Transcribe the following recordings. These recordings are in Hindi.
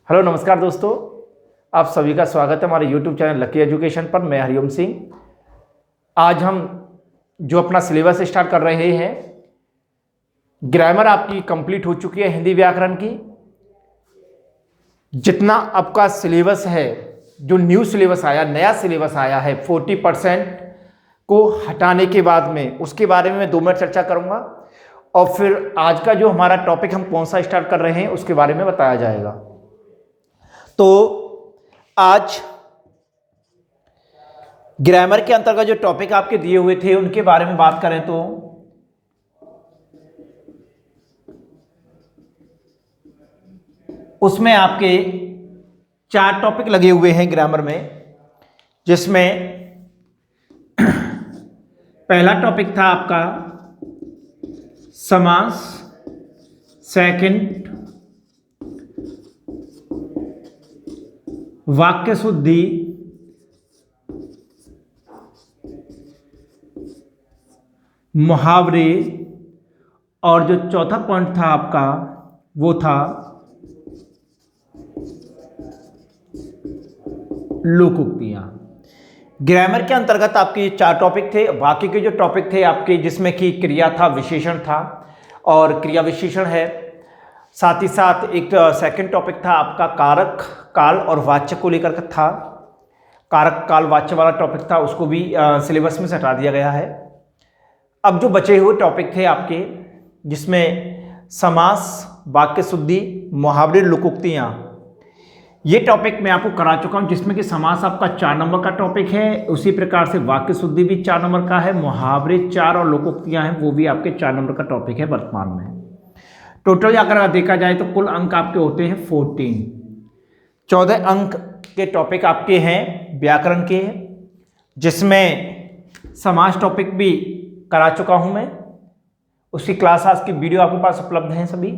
हेलो नमस्कार दोस्तों, आप सभी का स्वागत है हमारे यूट्यूब चैनल लकी एजुकेशन पर। मैं हरिओम सिंह। आज हम जो अपना सिलेबस स्टार्ट कर रहे हैं, ग्रामर आपकी कंप्लीट हो चुकी है हिंदी व्याकरण की। जितना आपका सिलेबस है, जो न्यू सिलेबस आया, नया सिलेबस आया है 40% को हटाने के बाद में, उसके बारे में मैं 2 मिनट चर्चा करूंगा और फिर आज का जो हमारा टॉपिक हम कौन सा स्टार्ट कर रहे हैं उसके बारे में बताया जाएगा। तो आज ग्रामर के अंतर्गत जो टॉपिक आपके दिए हुए थे उनके बारे में बात करें तो उसमें आपके 4 टॉपिक लगे हुए हैं ग्रामर में, जिसमें पहला टॉपिक था आपका समास, सेकंड वाक्य शुद्धि, मुहावरे और जो चौथा पॉइंट था आपका वो था लोकोक्तियां। ग्रामर के अंतर्गत आपके ये 4 टॉपिक थे। बाकी के जो टॉपिक थे आपके, जिसमें कि क्रिया था, विशेषण था और क्रिया विशेषण है, साथ ही साथ एक सेकंड टॉपिक था आपका कारक, काल और वाच्य को लेकर का था। कारक, काल, वाच्य वाला टॉपिक था, उसको भी सिलेबस में से हटा दिया गया है। अब जो बचे हुए टॉपिक थे आपके, जिसमें समास, वाक्य शुद्धि, मुहावरे, लोकोक्तियां, ये टॉपिक मैं आपको करा चुका हूं, जिसमें कि समास आपका 4 नंबर का टॉपिक है। उसी प्रकार से वाक्य शुद्धि भी 4 नंबर का है, मुहावरे 4 और लोकोक्तियां हैं, वो भी आपके 4 नंबर का टॉपिक है वर्तमान में। टोटल अगर देखा जाए तो कुल अंक आपके होते हैं 14 अंक के टॉपिक आपके हैं व्याकरण के, जिसमें समास टॉपिक भी करा चुका हूं मैं। उसकी क्लास आज की वीडियो आपके पास उपलब्ध हैं सभी,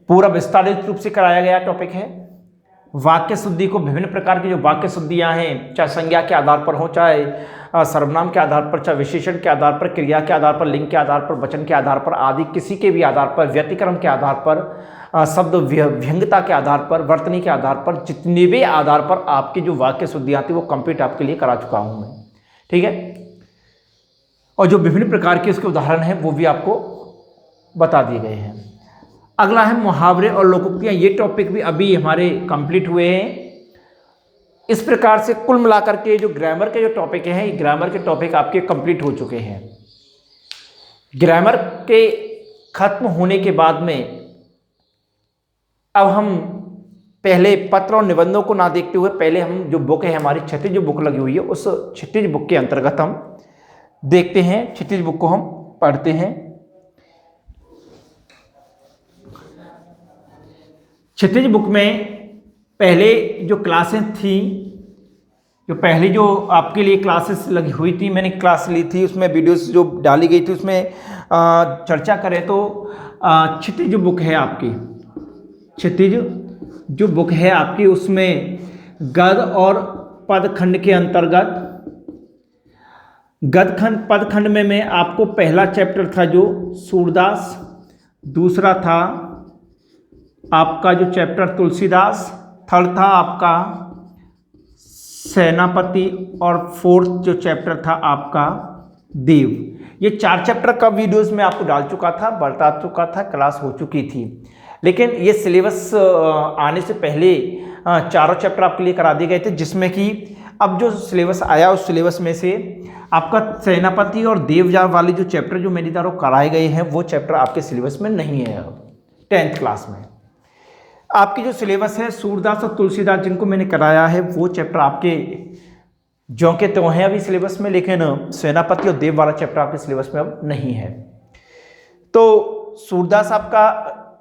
पूरा विस्तारित रूप से कराया गया टॉपिक है। वाक्य शुद्धि को विभिन्न प्रकार की जो वाक्य शुद्धियां हैं, चाहे संज्ञा के आधार पर हो, चाहे सर्वनाम के आधार पर, चाहे विशेषण के आधार पर, क्रिया के आधार पर, लिंग के आधार पर, वचन के आधार पर आदि किसी के भी आधार पर, व्यतिक्रम के आधार पर, शब्द व्यंग्यता के आधार पर, वर्तनी के आधार पर, जितने भी आधार पर आपकी जो वाक्य शुद्धियां थी वो कंप्लीट आपके लिए करा चुका हूं मैं। ठीक है, और जो विभिन्न प्रकार के उसके उदाहरण हैं वो भी आपको बता दिए गए हैं। अगला है मुहावरे और लोकोक्तियां। ये टॉपिक भी अभी हमारे कंप्लीट हुए हैं। इस प्रकार से कुल मिलाकर के जो ग्रामर के जो टॉपिक हैं, ये ग्रामर के टॉपिक आपके कंप्लीट हो चुके हैं। ग्रामर के खत्म होने के बाद में अब हम पहले पत्र और निबंधों को ना देखते हुए, पहले हम जो बुक है हमारी, क्षितिज जो बुक लगी हुई है, उस क्षितिज बुक के अंतर्गत हम देखते हैं, क्षितिज बुक को हम पढ़ते हैं। क्षितिज बुक में पहले जो क्लासें थी, जो पहले जो आपके लिए क्लासेस लगी हुई थी, मैंने क्लास ली थी, उसमें वीडियोस जो डाली गई थी उसमें चर्चा करें तो क्षितिज बुक है आपकी, क्षितिज जो बुक है आपकी, उसमें गद और पदखंड के अंतर्गत, गदखंड पदखंड में आपको पहला चैप्टर था जो सूरदास, दूसरा था आपका जो चैप्टर तुलसीदास, थर्ड था आपका सेनापति और फोर्थ जो चैप्टर था आपका देव। ये 4 चैप्टर का वीडियोस में आपको डाल चुका था, बता चुका था, क्लास हो चुकी थी। लेकिन ये सिलेबस आने से पहले 4 चैप्टर आपके लिए करा दिए गए थे, जिसमें कि अब जो सिलेबस आया उस सिलेबस में से आपका सेनापति और देव वाले जो चैप्टर जो मेरे द्वारा कराए गए हैं वो चैप्टर आपके सिलेबस में नहीं है। अब 10th क्लास में आपकी जो सिलेबस है सूरदास और तुलसीदास जिनको मैंने कराया है, वो चैप्टर आपके जो के तो हैं अभी सिलेबस में, लेकिन सेनापति और देव वाला चैप्टर आपके सिलेबस में अब नहीं है। तो सूरदास आपका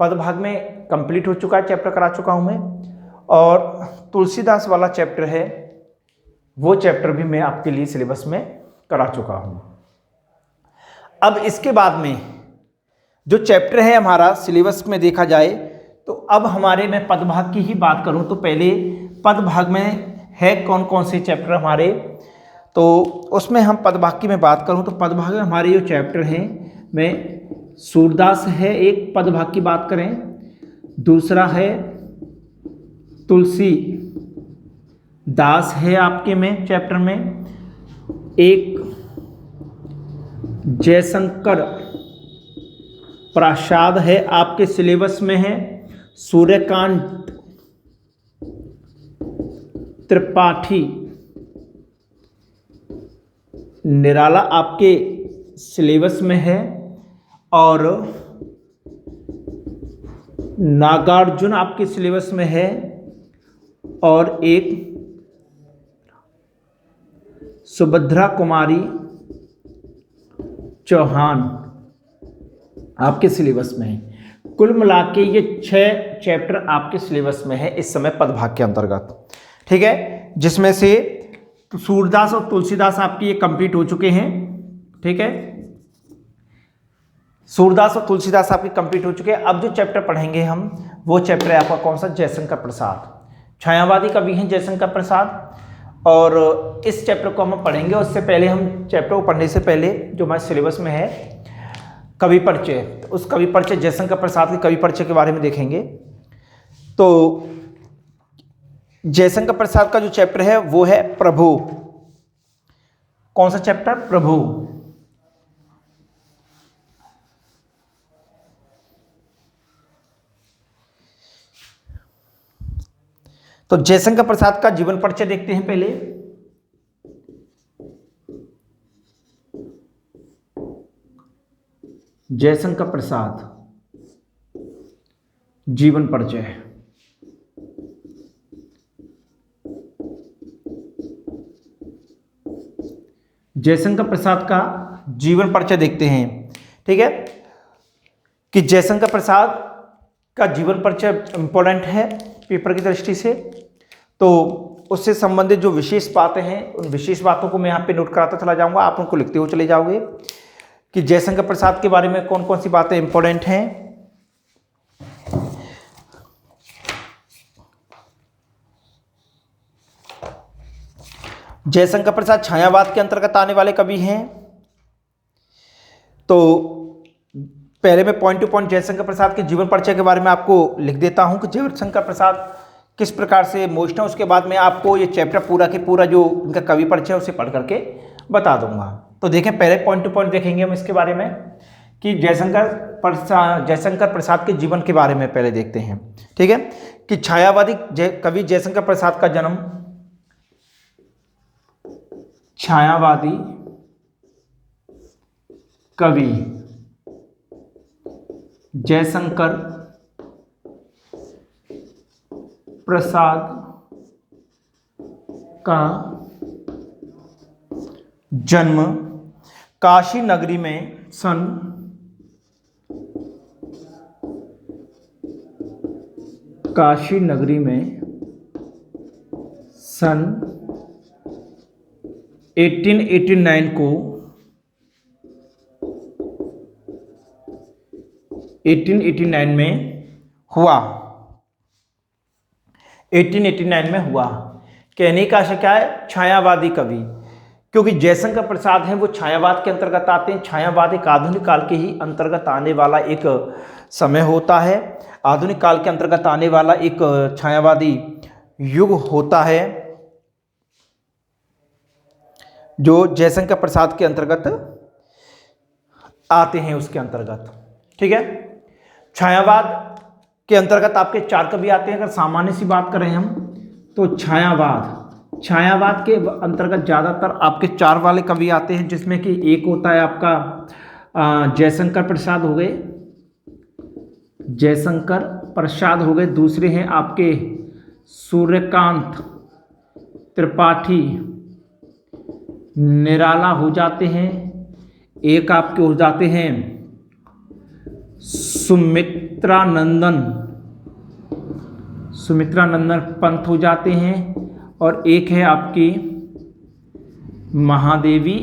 पदभाग में कंप्लीट हो चुका है, चैप्टर करा चुका हूं मैं, और तुलसीदास वाला चैप्टर है वो चैप्टर भी मैं आपके लिए सिलेबस में करा चुका हूं। अब इसके बाद में जो चैप्टर है हमारा सिलेबस में देखा जाए तो अब हमारे, मैं पदभाग की ही बात करूं तो पहले पदभाग में है कौन कौन से चैप्टर हमारे, तो उसमें हम पदभाग की मैं बात करूं तो पदभाग में हमारे जो चैप्टर हैं में सूरदास है, एक पदभाग की बात करें, दूसरा है तुलसी दास है आपके में चैप्टर में, एक जयशंकर प्रसाद है आपके सिलेबस में है, सूर्यकांत त्रिपाठी निराला आपके सिलेबस में है, और नागार्जुन आपके सिलेबस में है, और एक सुभद्रा कुमारी चौहान आपके सिलेबस में है। कुल मिला के ये 6 चैप्टर आपके सिलेबस में है इस समय पदभाग के अंतर्गत, ठीक है, जिसमें से सूरदास और तुलसीदास आपकी ये कंप्लीट हो चुके हैं, ठीक है, सूरदास और तुलसीदास आपके कंप्लीट हो चुके हैं। अब जो चैप्टर पढ़ेंगे हम वो चैप्टर है आपका कौन सा, जयशंकर प्रसाद। छायावादी कवि हैं जयशंकर प्रसाद, और इस चैप्टर को हम पढ़ेंगे। उससे पहले हम चैप्टर को पढ़ने से पहले जो हमारे सिलेबस में है कवि परिचय, तो उस कवि परिचय जयशंकर प्रसाद के कवि परिचय के बारे में देखेंगे। तो जयशंकर प्रसाद का जो चैप्टर है वो है प्रभु। कौन सा चैप्टर, प्रभु। तो जयशंकर प्रसाद का जीवन परिचय देखते हैं पहले। जयशंकर प्रसाद जीवन परिचय। जयशंकर प्रसाद का जीवन परिचय देखते हैं, ठीक है, कि जयशंकर प्रसाद का जीवन परिचय इंपॉर्टेंट है पेपर की दृष्टि से। तो उससे संबंधित जो विशेष बातें हैं उन विशेष बातों को मैं यहाँ पे नोट कराता चला जाऊंगा, आप उनको लिखते हुए चले जाओगे कि जयशंकर प्रसाद के बारे में कौन कौन सी बातें इंपॉर्टेंट हैं। जयशंकर प्रसाद छायावाद के अंतर्गत आने वाले कवि हैं। तो पहले मैं point two point Jaishankar Prasad के जीवन परिचय के बारे में आपको लिख देता हूं कि जयशंकर प्रसाद किस प्रकार से मोस्ट है। उसके बाद मैं आपको ये चैप्टर पूरा के पूरा जो इनका कवि परिचय है उसे पढ़ करके बता दूंगा। तो देखें, पहले पॉइंट टू पॉइंट देखेंगे हम इसके बारे में कि जयशंकर प्रसाद के जीवन के बारे में पहले देखते हैं, ठीक है, कि छायावादी कवि जयशंकर प्रसाद का जन्म छायावादी कवि जयशंकर प्रसाद का जन्म काशी नगरी में सन 1889 को 1889 में हुआ। 1889 में हुआ। कहने का आशय क्या है, छायावादी कवि, क्योंकि जयशंकर प्रसाद हैं वो छायावाद के अंतर्गत आते हैं। छायावाद एक आधुनिक काल के ही अंतर्गत आने वाला एक समय होता है, आधुनिक काल के अंतर्गत आने वाला एक छायावादी युग होता है जो जयशंकर प्रसाद के अंतर्गत आते हैं, उसके अंतर्गत, ठीक है। छायावाद के अंतर्गत आपके 4 कवि आते हैं। अगर सामान्य सी बात करें हम तो छायावाद के अंतर्गत ज़्यादातर आपके 4 वाले कवि आते हैं, जिसमें कि एक होता है आपका जयशंकर प्रसाद हो गए, जयशंकर प्रसाद हो गए। दूसरे हैं आपके सूर्यकांत त्रिपाठी निराला हो जाते हैं। एक आपके हो जाते हैं सुमित्रा नंदन पंत हो जाते हैं, और एक है आपकी महादेवी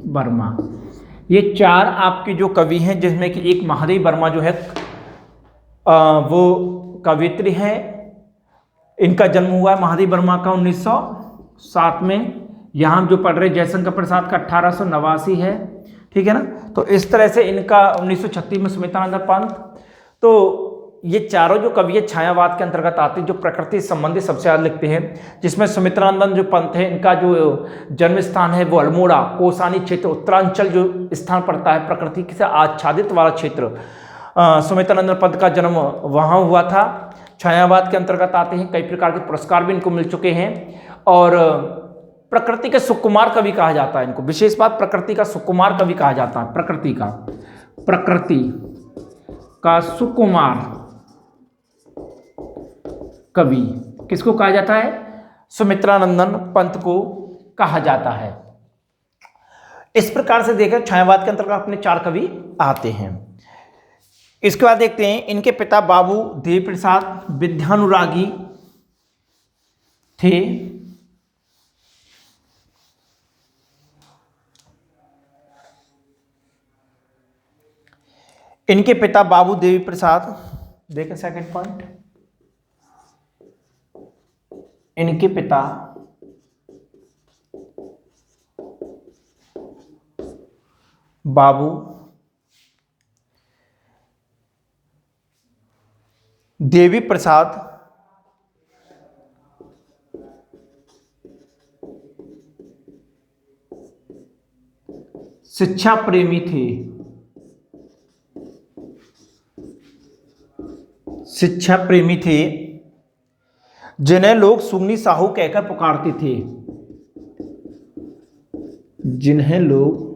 वर्मा। ये 4 आपके जो कवि हैं, जिसमें कि एक महादेवी वर्मा जो है वो कवियत्री है। इनका जन्म हुआ है महादेवी वर्मा का 1907 में। यहाँ जो पढ़ रहे जयशंकर प्रसाद का 1889 है, ठीक है ना। तो इस तरह से इनका 1936 में सुमित्रानंद पंत। तो ये चारों जो कवि है छायावाद के अंतर्गत आते हैं, जो प्रकृति संबंधी सबसे ज्यादा लिखते हैं, जिसमें सुमित्रानंद जो पंत है इनका जो जन्म स्थान है वो अल्मोड़ा कोसानी क्षेत्र उत्तरांचल जो स्थान पड़ता है, प्रकृति से आच्छादित वाला क्षेत्र, सुमित्रानंद पंत का जन्म वहाँ हुआ था। छायावाद के अंतर्गत आते हैं, कई प्रकार के पुरस्कार भी इनको मिल चुके हैं और प्रकृति के सुकुमार कवि कहा जाता है इनको। विशेष बात, प्रकृति का सुकुमार कवि कहा जाता है। प्रकृति का सुकुमार कवि किसको कहा जाता है? सुमित्रानंदन पंत को कहा जाता है। इस प्रकार से देखा छायावाद के अंतर्गत अपने 4 कवि आते हैं। इसके बाद देखते हैं इनके पिता बाबू देव प्रसाद विद्यानुरागी थे। इनके पिता बाबू देवी प्रसाद, देखें सेकंड पॉइंट, इनके पिता बाबू देवी प्रसाद शिक्षा प्रेमी थे। शिक्षा प्रेमी थे जिन्हें लोग सुगनी साहू कहकर पुकारते थे। जिन्हें लोग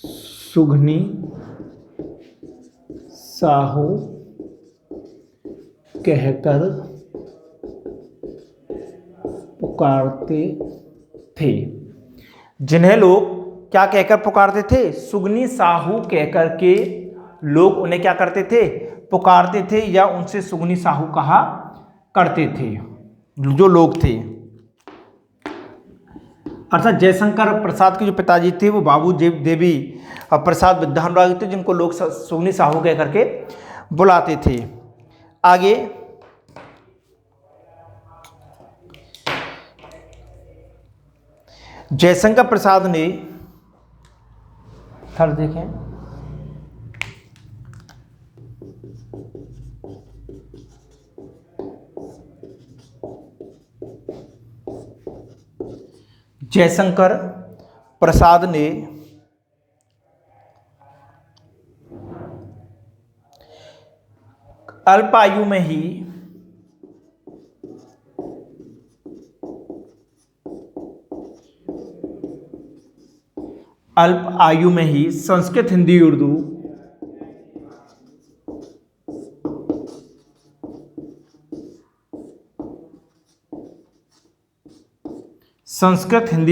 सुगनी साहू कहकर पुकारते थे। जिन्हें लोग क्या कहकर पुकारते थे? सुगनी साहू कहकर के लोग उन्हें क्या करते थे? पुकारते थे या उनसे सुगनी साहू कहा करते थे जो लोग थे। अर्थात जयशंकर प्रसाद के जो पिताजी थे वो बाबू देवी प्रसाद विद्यानुरागी थे, जिनको लोग सुगनी साहू कह करके बुलाते थे। आगे जयशंकर प्रसाद ने थर्ड देखें, जयशंकर प्रसाद ने अल्प आयु में ही संस्कृत, हिंदी,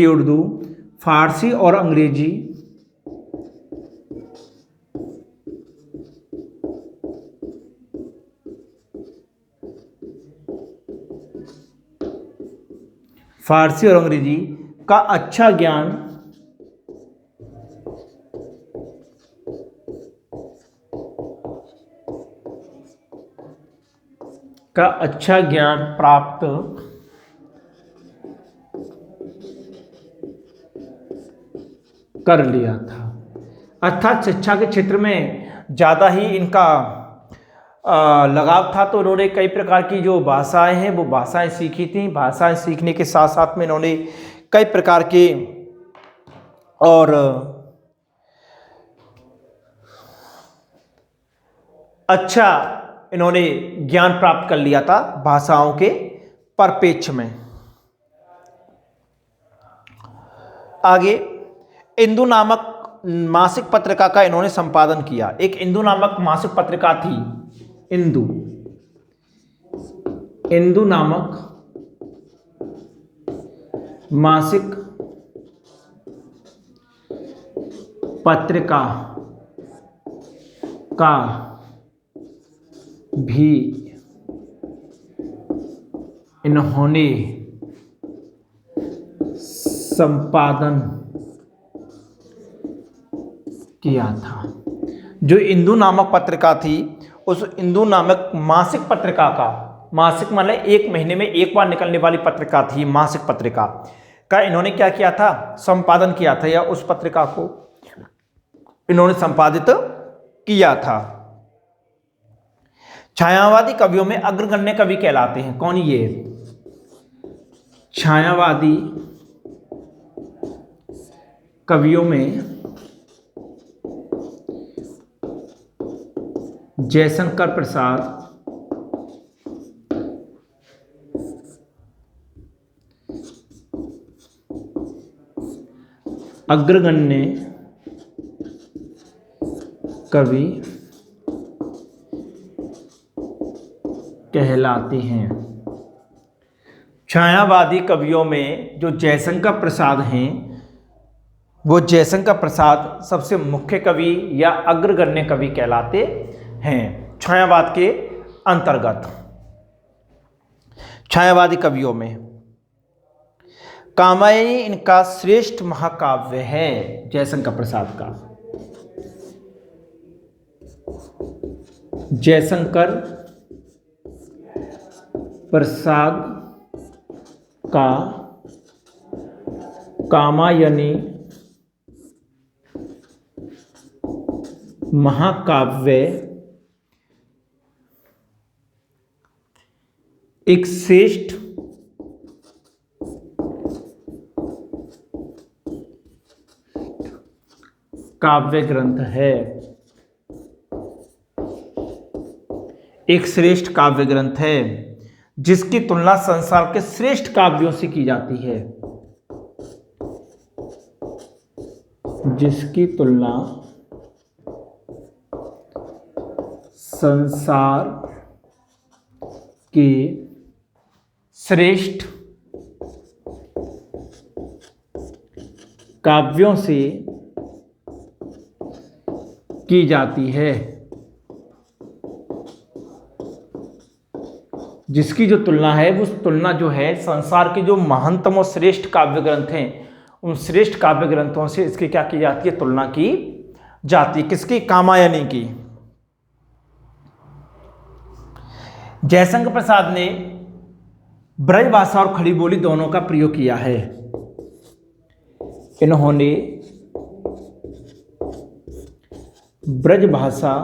उर्दू फारसी और अंग्रेजी का अच्छा ज्ञान प्राप्त कर लिया था। अर्थात शिक्षा के क्षेत्र में ज़्यादा ही इनका लगाव था, तो उन्होंने कई प्रकार की जो भाषाएं हैं वो भाषाएं सीखी थी। भाषाएं सीखने के साथ साथ में इन्होंने कई प्रकार के और अच्छा इन्होंने ज्ञान प्राप्त कर लिया था भाषाओं के परिप्रेक्ष्य में। आगे इंदु नामक मासिक पत्रिका का इन्होंने संपादन किया। एक इंदु नामक मासिक पत्रिका थी, इंदु नामक मासिक पत्रिका का भी इन्होंने संपादन किया था। जो इंदु नामक पत्रिका थी, उस इंदु नामक मासिक पत्रिका का, मासिक मतलब एक महीने में एक बार निकलने वाली पत्रिका थी, मासिक पत्रिका का इन्होंने क्या किया था? संपादन किया था, या उस पत्रिका को इन्होंने संपादित किया था। छायावादी कवियों में अग्रगण्य कवि कहलाते हैं। कौन ये? छायावादी कवियों में जयशंकर प्रसाद, अग्रगण्य कवि कहलाते हैं। छायावादी कवियों में जो जयशंकर प्रसाद हैं, वो जयशंकर प्रसाद सबसे मुख्य कवि या अग्रगण्य कवि कहलाते हैं छायावाद के अंतर्गत। छायावादी कवियों में कामायनी इनका श्रेष्ठ महाकाव्य है, जयशंकर प्रसाद का। जयशंकर प्रसाद का कामायनी महाकाव्य एक श्रेष्ठ काव्य ग्रंथ है, एक श्रेष्ठ काव्य ग्रंथ है जिसकी तुलना संसार के श्रेष्ठ काव्यों से की जाती है, जिसकी तुलना संसार के श्रेष्ठ काव्यों से की जाती है, जिसकी जो तुलना है वो तुलना जो है संसार के जो महानतम और श्रेष्ठ काव्य ग्रंथ हैं उन श्रेष्ठ काव्य ग्रंथों से इसकी क्या की जाती है? तुलना की जाती है। किसकी? कामायनी की। जयशंकर प्रसाद ने ब्रजभाषा और खड़ी बोली दोनों का प्रयोग किया है। इन्होंने ब्रजभाषा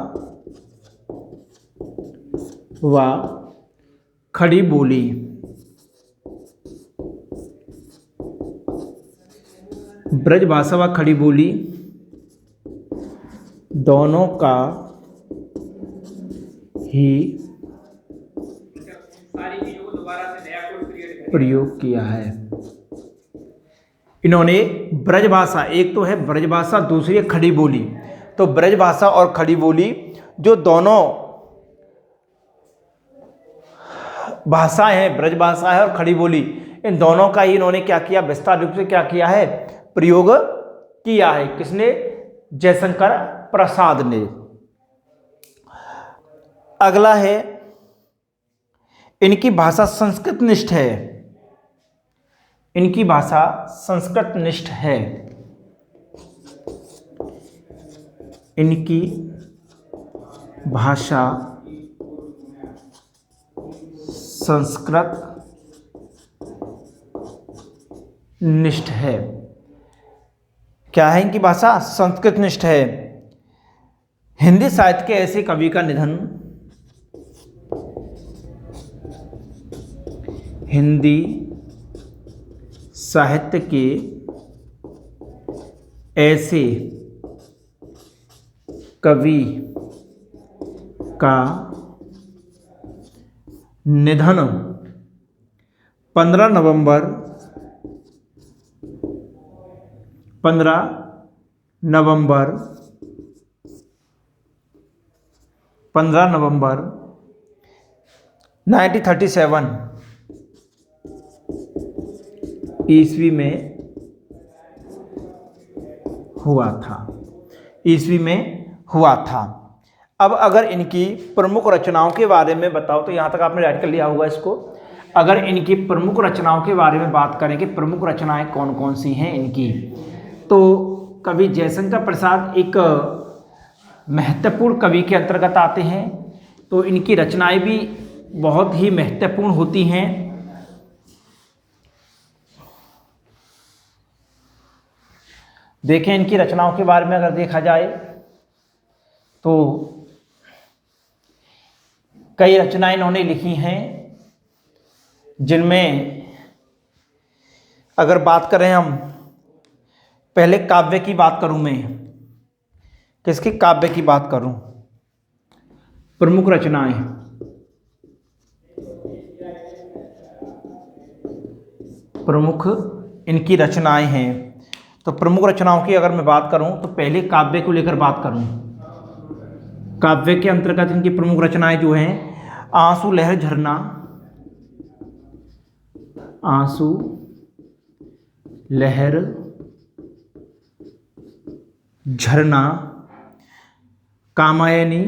व खड़ी बोली ब्रजभाषा व खड़ी बोली दोनों का ही प्रयोग किया है। इन्होंने ब्रजभाषा, एक तो है ब्रजभाषा, दूसरी है खड़ी बोली। तो ब्रजभाषा और खड़ी बोली जो दोनों भाषाएं हैं, ब्रजभाषा है और खड़ी बोली, इन दोनों का ही इन्होंने क्या किया? विस्तार रूप से क्या किया है? प्रयोग किया है। किसने? जयशंकर प्रसाद ने। अगला है, इनकी भाषा संस्कृत निष्ठ है। इनकी भाषा संस्कृत निष्ठ है। इनकी भाषा संस्कृत निष्ठ है। क्या है इनकी भाषा? संस्कृत निष्ठ है। हिंदी साहित्य के ऐसे कवि का निधन, हिंदी साहित्य के ऐसे कवि का निधन 15 नवंबर 1937 ईस्वी में हुआ था। अब अगर इनकी प्रमुख रचनाओं के बारे में बताओ, तो यहाँ तक आपने राइट कर लिया होगा इसको। अगर इनकी प्रमुख रचनाओं के बारे में बात करें कि प्रमुख रचनाएं कौन कौन सी हैं इनकी, तो कवि जयशंकर प्रसाद एक महत्वपूर्ण कवि के अंतर्गत आते हैं। तो इनकी रचनाएं भी बहुत ही महत्वपूर्ण होती हैं। देखें इनकी रचनाओं के बारे में अगर देखा जाए तो कई रचनाएं इन्होंने लिखी हैं, जिनमें अगर बात करें हम, पहले काव्य की बात करूं मैं, किसकी काव्य की बात करूं, प्रमुख रचनाएं, प्रमुख इनकी रचनाएं हैं। तो प्रमुख रचनाओं की अगर मैं बात करूं तो पहले काव्य को लेकर बात करूं, काव्य के अंतर्गत इनकी प्रमुख रचनाएं जो हैं, आंसू लहर झरना, आंसू लहर झरना, कामायनी,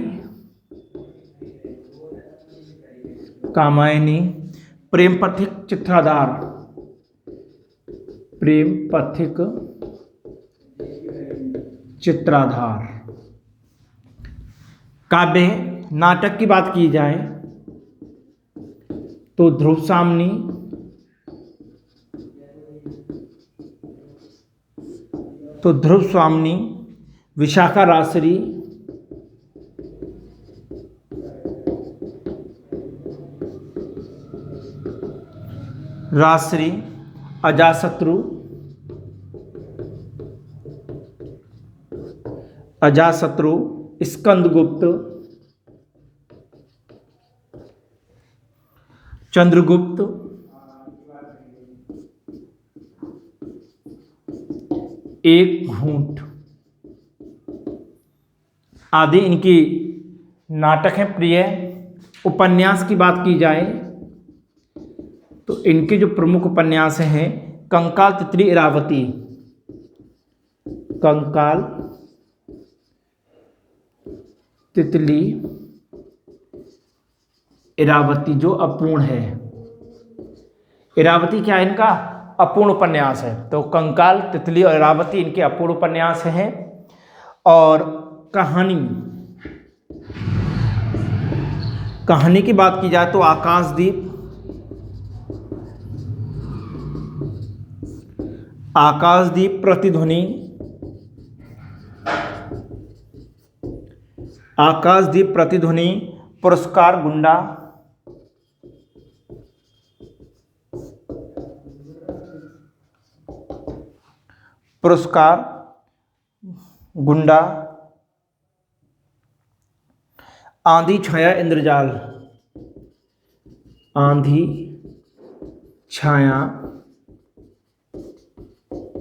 कामायनी, प्रेम पथिक चित्राधार, प्रेम पथिक चित्राधार। काव्य नाटक की बात की जाए तो ध्रुव सामनी, तो ध्रुव स्वामिनी, विशाखा रासरी, रासरी, अजाशत्रु, अजाशत्रु, स्कंदगुप्त, चंद्रगुप्त, एक घूंट आदि इनकी नाटक हैं प्रिय। उपन्यास की बात की जाए तो इनके जो प्रमुख उपन्यास हैं, कंकाल, तितली, इरावती, कंकाल, तितली, इरावती जो अपूर्ण है। इरावती क्या है इनका? अपूर्ण उपन्यास है। तो कंकाल, तितली और इरावती इनके अपूर्ण उपन्यास हैं। और कहानी, कहानी की बात की जाए तो आकाशदीप, आकाशदीप, प्रतिध्वनि, आकाशदीप, प्रतिध्वनि, पुरस्कार, गुंडा, पुरस्कार, गुंडा, आंधी छाया, इंद्रजाल, आंधी छाया,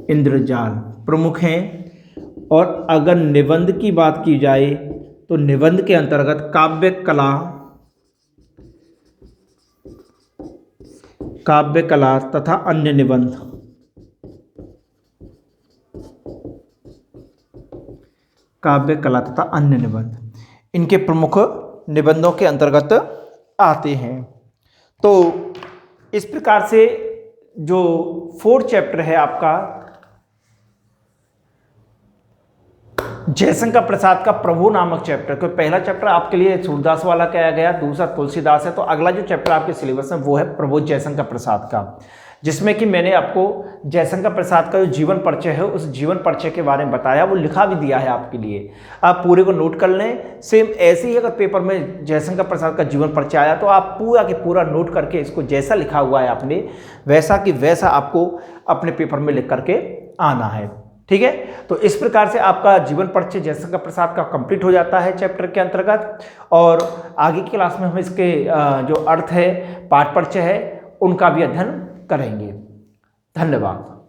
इंद्रजाल प्रमुख हैं। और अगर निबंध की बात की जाए तो निबंध के अंतर्गत काव्य कला, काव्य कला तथा अन्य निबंध, काव्य कला तथा अन्य निबंध इनके प्रमुख निबंधों के अंतर्गत आते हैं। तो इस प्रकार से जो 4th चैप्टर है आपका जयशंकर प्रसाद का प्रभु नामक चैप्टर, क्योंकि पहला चैप्टर आपके लिए सूरदास वाला कहा गया, दूसरा तुलसीदास है, तो अगला जो चैप्टर आपके सिलेबस में वो है प्रभु जयशंकर प्रसाद का, जिसमें कि मैंने आपको जयशंकर प्रसाद का जो जीवन परिचय है उस जीवन परिचय के बारे में बताया, वो लिखा भी दिया है आपके लिए। आप पूरे को नोट कर लें। सेम ऐसे ही अगर पेपर में जयशंकर प्रसाद का जीवन परिचय आया तो आप पूरा के पूरा नोट करके इसको जैसा लिखा हुआ है आपने वैसा कि वैसा आपको अपने पेपर में लिख करके आना है। ठीक है, तो इस प्रकार से आपका जीवन परिचय जयशंकर प्रसाद का कंप्लीट हो जाता है चैप्टर के अंतर्गत। और आगे की क्लास में हम इसके जो अर्थ है, पाठ परिचय है, उनका भी अध्ययन करेंगे। धन्यवाद।